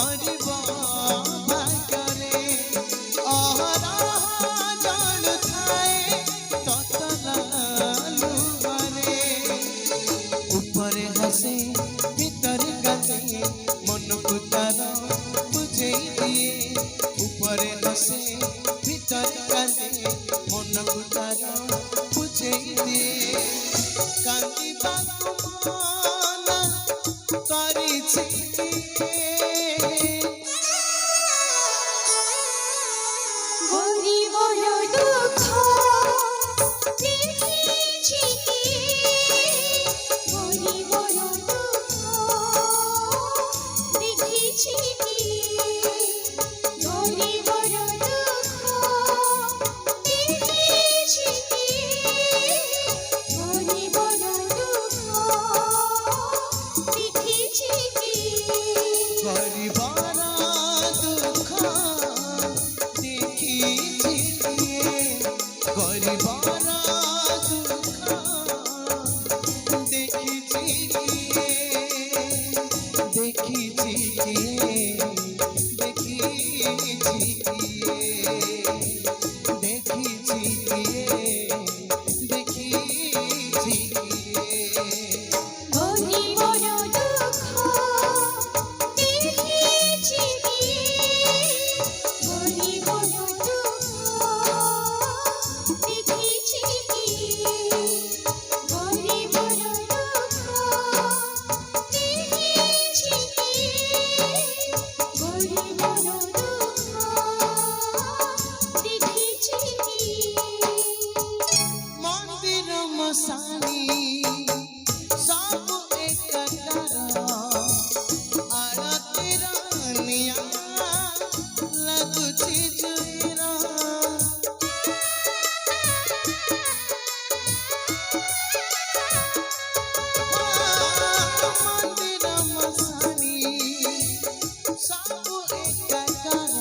କରିବ ଭାଗ୍ୟରେ ଅହରହ ଜଳୁଥାଏ ତତଲା ଲୁହରେ ଉପରେ ହସେ ଭିତରେ କାଟେ ମନକୁ ତାର ବୁଝେଇ ଦିଏ ଉପରେ ହସେ ଭିତରେ କାଟେ ମନକୁ ତାର ବୁଝେଇ ଦିଏ କାନ୍ଦିବାକୁ ମନ କରିଛି গরিবর দুঃখ দেখিছি গরিবর দুঃখ দেখিছি গরিবর দুঃখ দেখিছি গরিবর দুঃখ দেখিছি গরিবর দুঃখ দেখিছি গরিবর দুঃখ দেখিছি দেখিছি দেখিছি দেখিছি দেখিছি গরিবর দুঃখ দেখিছি গরিবর দুঃখ দেখিছি গরিবর দুঃখ দেখিছি গরিবর দুঃখ দেখিছি মন্দির মশানি সব একাকার আরতির নিয়া লাগুছি জুইরা মন্দির মশানি সব একাকার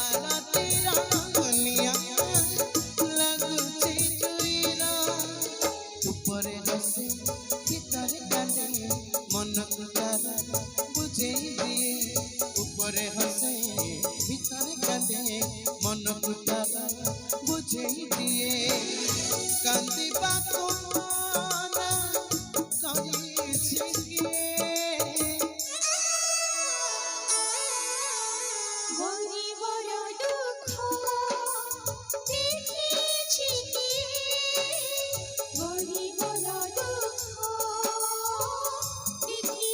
আরতির নিয়া লাগুছি জুইরা উপরে হসে ভিতরে কাটে মনକୁ তার বুঝেই দিয়ে উপরে হসে ভিতরে কাটে মনକୁ তার